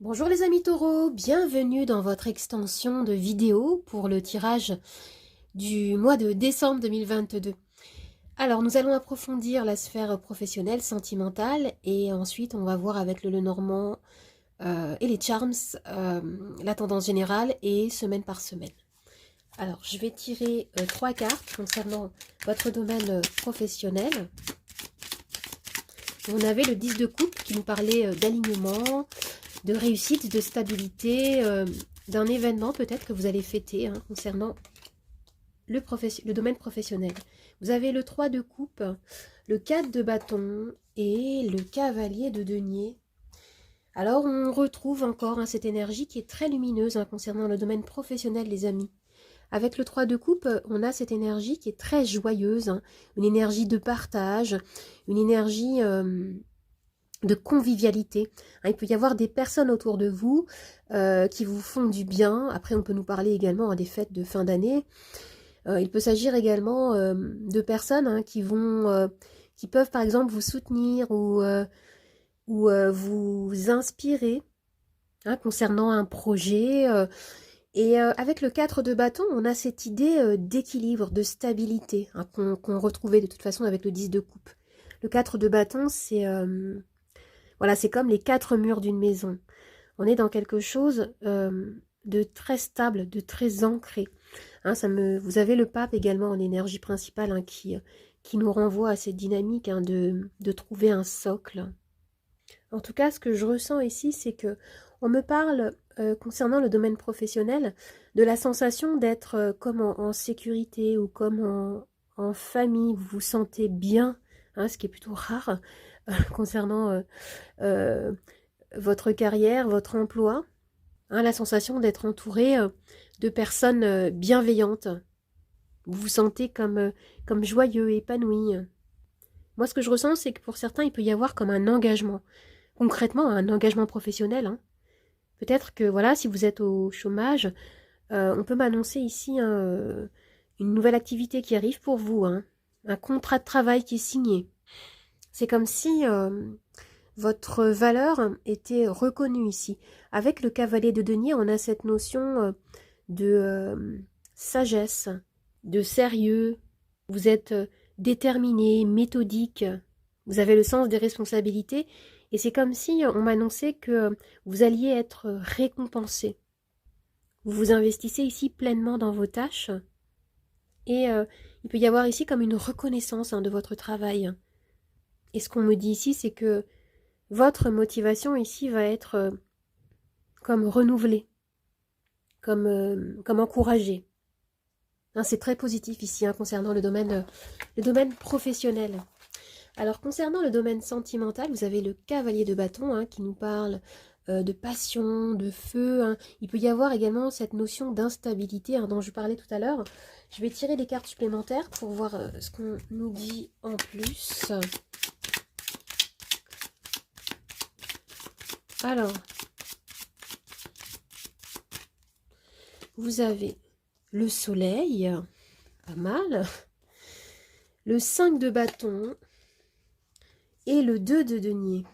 Bonjour les amis taureaux, bienvenue dans votre extension de vidéo pour le tirage du mois de décembre 2022. Alors nous allons approfondir la sphère professionnelle, sentimentale et ensuite on va voir avec le Lenormand et les charms la tendance générale et semaine par semaine. Alors je vais tirer 3 cartes concernant votre domaine professionnel. On avait le 10 de coupe qui nous parlait d'alignement, de réussite, de stabilité, d'un événement peut-être que vous allez fêter concernant le domaine professionnel. Vous avez le 3 de coupe, le 4 de bâton et le cavalier de denier. Alors on retrouve encore cette énergie qui est très lumineuse concernant le domaine professionnel les amis. Avec le 3 de coupe, on a cette énergie qui est très joyeuse, une énergie de partage, une énergie de convivialité. Il peut y avoir des personnes autour de vous qui vous font du bien. Après, on peut nous parler également des fêtes de fin d'année. Il peut s'agir également de personnes qui peuvent par exemple vous soutenir ou vous inspirer concernant un projet. Et avec le 4 de bâton, on a cette idée d'équilibre, de stabilité qu'on retrouvait de toute façon avec le 10 de coupe. Le 4 de bâton, c'est voilà, c'est comme les 4 murs d'une maison. On est dans quelque chose de très stable, de très ancré. Vous avez le pape également en énergie principale qui nous renvoie à cette dynamique de trouver un socle. En tout cas, ce que je ressens ici, c'est que on me parle, concernant le domaine professionnel, de la sensation d'être comme en sécurité ou comme en famille. Vous vous sentez bien, ce qui est plutôt rare concernant votre carrière, votre emploi. La sensation d'être entouré de personnes bienveillantes. Vous vous sentez comme joyeux, épanoui. Moi, ce que je ressens, c'est que pour certains, il peut y avoir comme un engagement. Concrètement, un engagement professionnel. Peut-être que, voilà, si vous êtes au chômage, on peut m'annoncer ici une nouvelle activité qui arrive pour vous. Un contrat de travail qui est signé. C'est comme si votre valeur était reconnue ici. Avec le cavalier de denier, on a cette notion de sagesse, de sérieux. Vous êtes déterminé, méthodique. Vous avez le sens des responsabilités. Et c'est comme si on m'annonçait que vous alliez être récompensé. Vous vous investissez ici pleinement dans vos tâches. Et il peut y avoir ici comme une reconnaissance de votre travail. Et ce qu'on me dit ici, c'est que votre motivation ici va être comme renouvelée, comme encouragée. C'est très positif ici concernant le domaine professionnel. Alors concernant le domaine sentimental, vous avez le cavalier de bâton qui nous parle de passion, de feu. Il peut y avoir également cette notion d'instabilité dont je parlais tout à l'heure. Je vais tirer des cartes supplémentaires pour voir ce qu'on nous dit en plus. Alors, vous avez le soleil, pas mal, le 5 de bâton et le 2 de denier.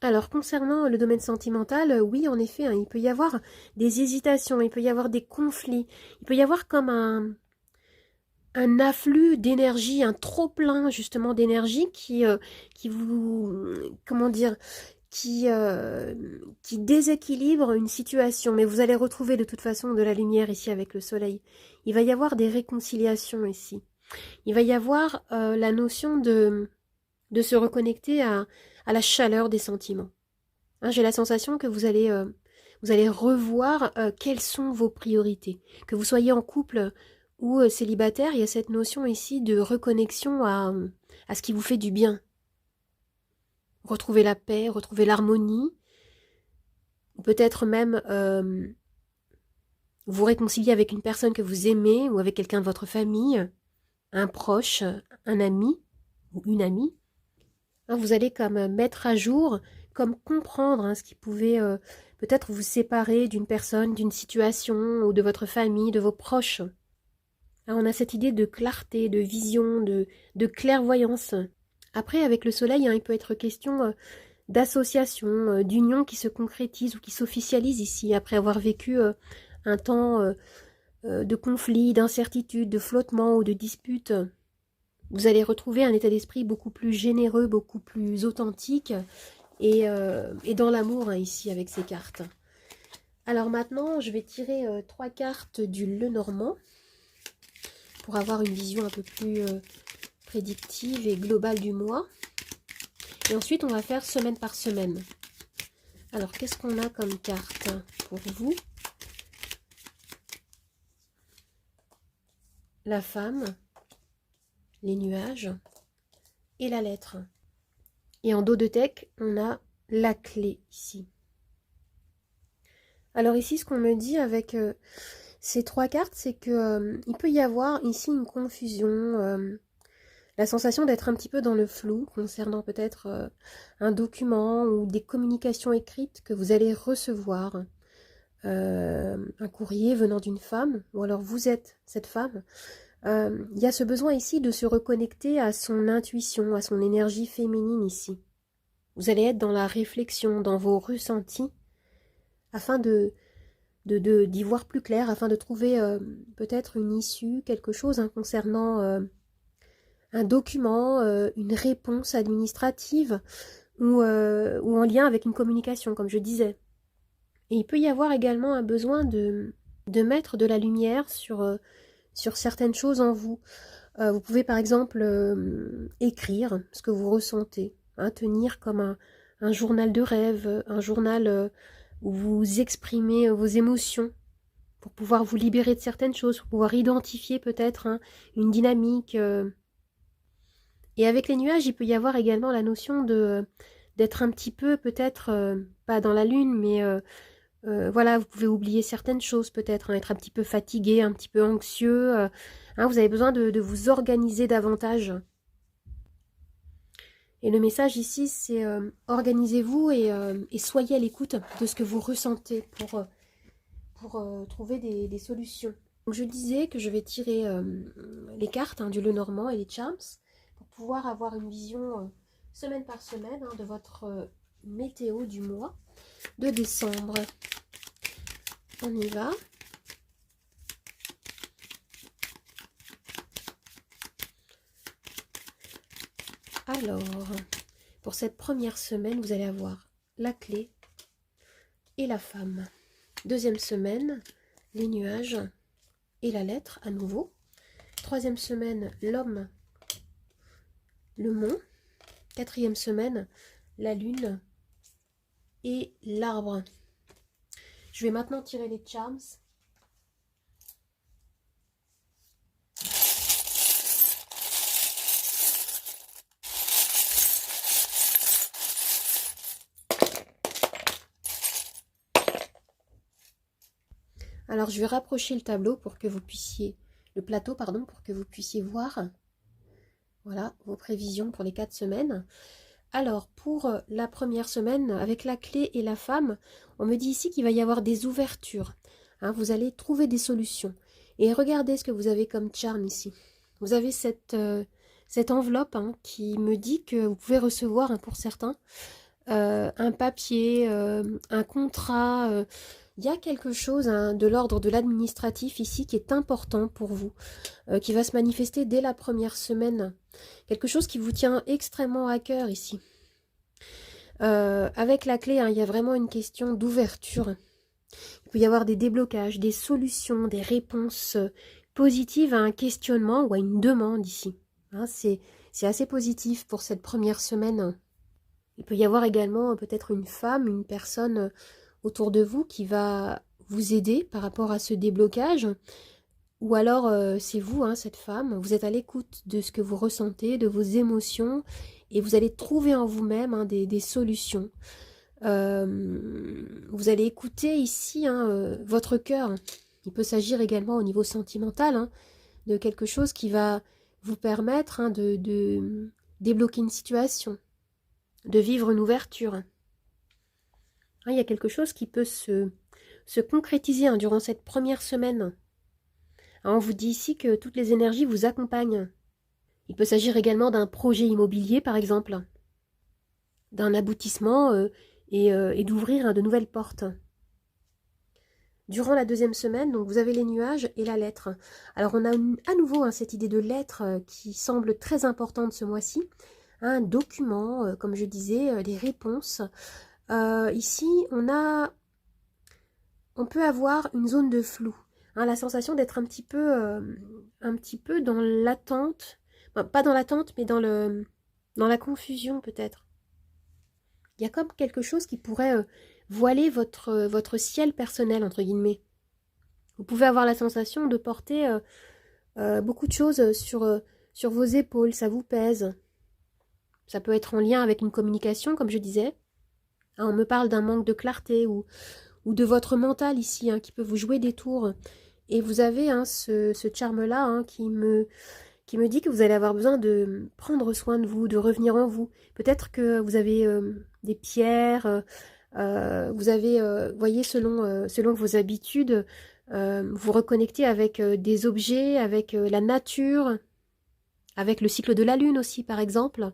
Alors, concernant le domaine sentimental, oui, en effet, il peut y avoir des hésitations, il peut y avoir des conflits, il peut y avoir comme un afflux d'énergie, un trop-plein justement d'énergie qui vous, comment dire, qui déséquilibre une situation, mais vous allez retrouver de toute façon de la lumière ici avec le soleil. Il va y avoir des réconciliations ici. Il va y avoir la notion de se reconnecter à la chaleur des sentiments. J'ai la sensation que vous allez revoir quelles sont vos priorités. Que vous soyez en couple ou célibataire, il y a cette notion ici de reconnexion à ce qui vous fait du bien. Retrouver la paix, retrouver l'harmonie, ou peut-être même vous réconcilier avec une personne que vous aimez ou avec quelqu'un de votre famille, un proche, un ami ou une amie. Vous allez comme mettre à jour, comme comprendre ce qui pouvait peut-être vous séparer d'une personne, d'une situation ou de votre famille, de vos proches. On a cette idée de clarté, de vision, de clairvoyance. Après, avec le soleil, il peut être question d'association, d'union qui se concrétise ou qui s'officialise ici, après avoir vécu un temps de conflit, d'incertitude, de flottement ou de dispute. Vous allez retrouver un état d'esprit beaucoup plus généreux, beaucoup plus authentique et dans l'amour hein, ici avec ces cartes. Alors maintenant, je vais tirer 3 cartes du Lenormand pour avoir une vision un peu plus prédictive et globale du mois. Et ensuite, on va faire semaine par semaine. Alors, qu'est-ce qu'on a comme carte pour vous? La femme, les nuages et la lettre. Et en dos de deck, on a la clé ici. Alors ici, ce qu'on me dit avec ces 3 cartes, c'est que il peut y avoir ici une confusion, la sensation d'être un petit peu dans le flou concernant peut-être un document ou des communications écrites que vous allez recevoir. Un courrier venant d'une femme, ou alors vous êtes cette femme. Il y a ce besoin ici de se reconnecter à son intuition, à son énergie féminine ici. Vous allez être dans la réflexion, dans vos ressentis, afin d'y voir plus clair, afin de trouver peut-être une issue, quelque chose hein, concernant un document, une réponse administrative ou en lien avec une communication, comme je disais. Et il peut y avoir également un besoin de mettre de la lumière sur certaines choses en vous. Vous pouvez par exemple écrire ce que vous ressentez, hein, tenir comme un journal de rêve, un journal où vous exprimez vos émotions pour pouvoir vous libérer de certaines choses, pour pouvoir identifier peut-être hein, une dynamique. Et avec les nuages, il peut y avoir également la notion d'être un petit peu peut-être, pas dans la lune, mais voilà, vous pouvez oublier certaines choses peut-être, hein, être un petit peu fatigué, un petit peu anxieux. Hein, vous avez besoin de vous organiser davantage. Et le message ici, c'est organisez-vous et soyez à l'écoute de ce que vous ressentez pour trouver des solutions. Donc je disais que je vais tirer les cartes hein, du Lenormand et les charms pour pouvoir avoir une vision semaine par semaine hein, de votre météo du mois de décembre. On y va. Alors, pour cette première semaine, vous allez avoir la clé et la femme. Deuxième semaine, les nuages et la lettre à nouveau. Troisième semaine, l'homme, le mont. Quatrième semaine, la lune et l'arbre. Je vais maintenant tirer les charms. Alors je vais rapprocher le tableau pour que vous puissiez, le plateau pardon, pour que vous puissiez voir. Voilà vos prévisions pour les 4 semaines. Alors pour la première semaine, avec la clé et la femme, on me dit ici qu'il va y avoir des ouvertures. Hein, vous allez trouver des solutions. Et regardez ce que vous avez comme charme ici. Vous avez cette enveloppe hein, qui me dit que vous pouvez recevoir, hein, pour certains, un papier, un contrat. Il y a quelque chose hein, de l'ordre de l'administratif ici qui est important pour vous, qui va se manifester dès la première semaine. Quelque chose qui vous tient extrêmement à cœur ici. Avec la clé, hein, il y a vraiment une question d'ouverture. Il peut y avoir des déblocages, des solutions, des réponses positives à un questionnement ou à une demande ici. Hein, c'est assez positif pour cette première semaine. Il peut y avoir également peut-être une femme, une personne autour de vous qui va vous aider par rapport à ce déblocage. Ou alors c'est vous, hein, cette femme, vous êtes à l'écoute de ce que vous ressentez, de vos émotions, et vous allez trouver en vous-même hein, des solutions. Vous allez écouter ici hein, votre cœur. Il peut s'agir également au niveau sentimental hein, de quelque chose qui va vous permettre hein, de débloquer une situation, de vivre une ouverture. Hein, il y a quelque chose qui peut se concrétiser hein, durant cette première semaine. On vous dit ici que toutes les énergies vous accompagnent. Il peut s'agir également d'un projet immobilier, par exemple. d'un aboutissement et d'ouvrir de nouvelles portes. Durant la deuxième semaine, donc vous avez les nuages et la lettre. Alors on a à nouveau cette idée de lettre qui semble très importante ce mois-ci. Un document, comme je disais, des réponses. Ici, on peut avoir une zone de flou. La sensation d'être un petit peu dans l'attente. Enfin, pas dans l'attente, mais dans la confusion peut-être. Il y a comme quelque chose qui pourrait voiler votre ciel personnel, entre guillemets. Vous pouvez avoir la sensation de porter beaucoup de choses sur vos épaules, ça vous pèse. Ça peut être en lien avec une communication, comme je disais. On me parle d'un manque de clarté ou de votre mental ici, qui peut vous jouer des tours. Et vous avez ce charme-là qui me dit que vous allez avoir besoin de prendre soin de vous, de revenir en vous. Peut-être que vous avez des pierres, vous avez, voyez, selon vos habitudes, vous reconnectez avec des objets, avec la nature, avec le cycle de la lune aussi, par exemple,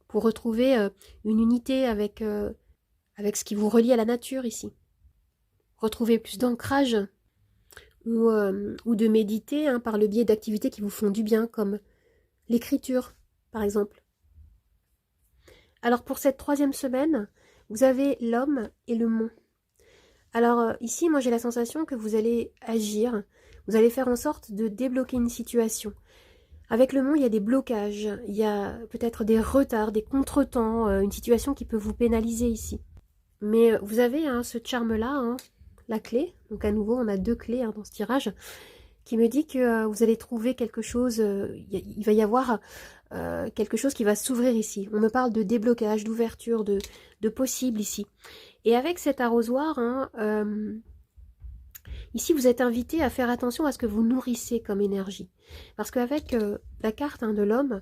pour retrouver une unité avec ce qui vous relie à la nature ici. Retrouver plus d'ancrage ou de méditer par le biais d'activités qui vous font du bien, comme l'écriture, par exemple. Alors pour cette troisième semaine, vous avez l'homme et le mont. Alors ici, moi j'ai la sensation que vous allez agir, vous allez faire en sorte de débloquer une situation. Avec le mont, il y a des blocages, il y a peut-être des retards, des contretemps, une situation qui peut vous pénaliser ici. Mais vous avez ce charme-là, la clé. Donc à nouveau, on a 2 clés dans ce tirage, qui me dit que vous allez trouver quelque chose, il va y avoir quelque chose qui va s'ouvrir ici. On me parle de déblocage, d'ouverture, de possible ici. Et avec cet arrosoir, ici vous êtes invité à faire attention à ce que vous nourrissez comme énergie. Parce qu'avec la carte de l'homme,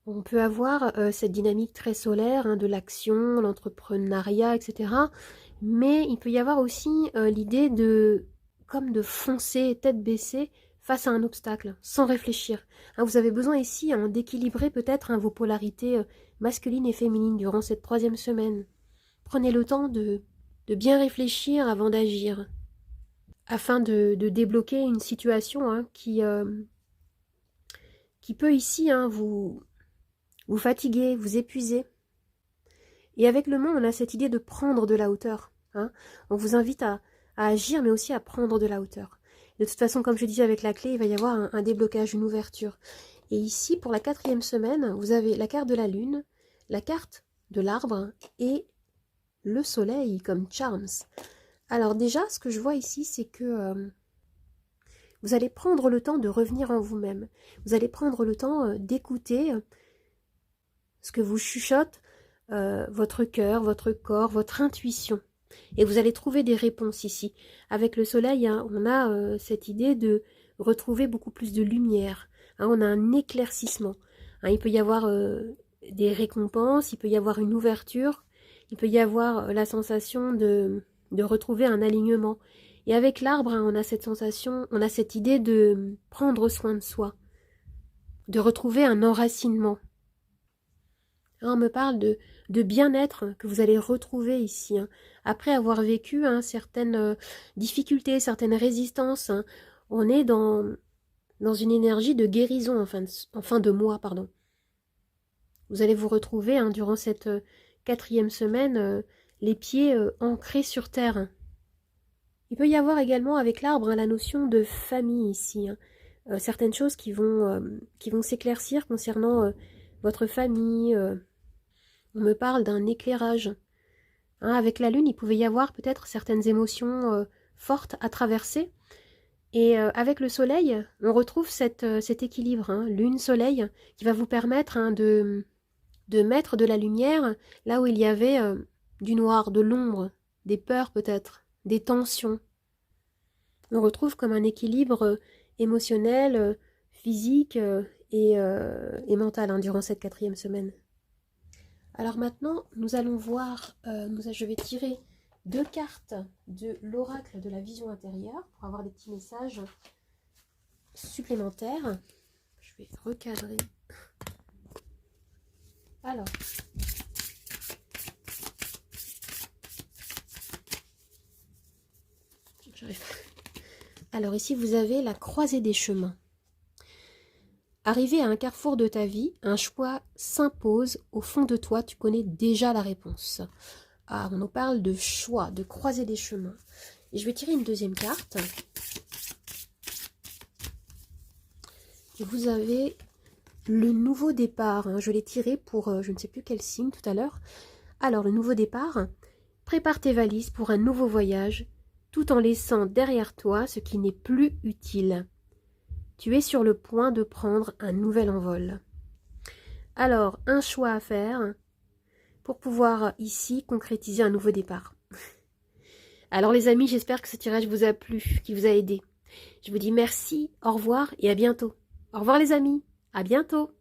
on peut avoir cette dynamique très solaire de l'action, l'entrepreneuriat, etc. Mais il peut y avoir aussi l'idée de foncer tête baissée face à un obstacle, sans réfléchir. Vous avez besoin ici d'équilibrer peut-être vos polarités masculines et féminines durant cette troisième semaine. Prenez le temps de bien réfléchir avant d'agir, afin de débloquer une situation qui peut ici vous fatiguer, vous épuiser. Et avec le monde, on a cette idée de prendre de la hauteur. On vous invite à agir, mais aussi à prendre de la hauteur. De toute façon, comme je disais avec la clé, il va y avoir un déblocage, une ouverture. Et ici, pour la 4e semaine, vous avez la carte de la lune, la carte de l'arbre et le soleil comme charms. Alors déjà, ce que je vois ici, c'est que vous allez prendre le temps de revenir en vous-même. Vous allez prendre le temps d'écouter ce que vous chuchote votre cœur, votre corps, votre intuition. Et vous allez trouver des réponses ici. Avec le soleil, on a cette idée de retrouver beaucoup plus de lumière. On a un éclaircissement. Il peut y avoir des récompenses, il peut y avoir une ouverture, il peut y avoir la sensation de retrouver un alignement. Et avec l'arbre, on a cette sensation, on a cette idée de prendre soin de soi, de retrouver un enracinement. On me parle de bien-être que vous allez retrouver ici. Après avoir vécu certaines difficultés, certaines résistances, on est dans une énergie de guérison en fin de mois, pardon. Vous allez vous retrouver durant cette 4e semaine, les pieds ancrés sur terre. Il peut y avoir également avec l'arbre la notion de famille ici. Certaines choses qui vont s'éclaircir concernant votre famille. On me parle d'un éclairage. Avec la lune, il pouvait y avoir peut-être certaines émotions fortes à traverser. Et avec le soleil, on retrouve cet équilibre, lune-soleil, qui va vous permettre de mettre de la lumière là où il y avait du noir, de l'ombre, des peurs peut-être, des tensions. On retrouve comme un équilibre émotionnel, physique et mental durant cette 4e semaine. Alors maintenant, nous allons voir, je vais tirer 2 cartes de l'oracle de la vision intérieure pour avoir des petits messages supplémentaires. Je vais recadrer. Alors, j'arrive pas. Alors ici, vous avez la croisée des chemins. Arrivé à un carrefour de ta vie, un choix s'impose. Au fond de toi, tu connais déjà la réponse. Ah, on nous parle de choix, de croiser des chemins. Et je vais tirer une deuxième carte. Et vous avez le nouveau départ. Hein. Je l'ai tiré pour je ne sais plus quel signe tout à l'heure. Alors, le nouveau départ. Prépare tes valises pour un nouveau voyage, tout en laissant derrière toi ce qui n'est plus utile. Tu es sur le point de prendre un nouvel envol. Alors, un choix à faire pour pouvoir ici concrétiser un nouveau départ. Alors les amis, j'espère que ce tirage vous a plu, qu'il vous a aidé. Je vous dis merci, au revoir et à bientôt. Au revoir les amis, à bientôt.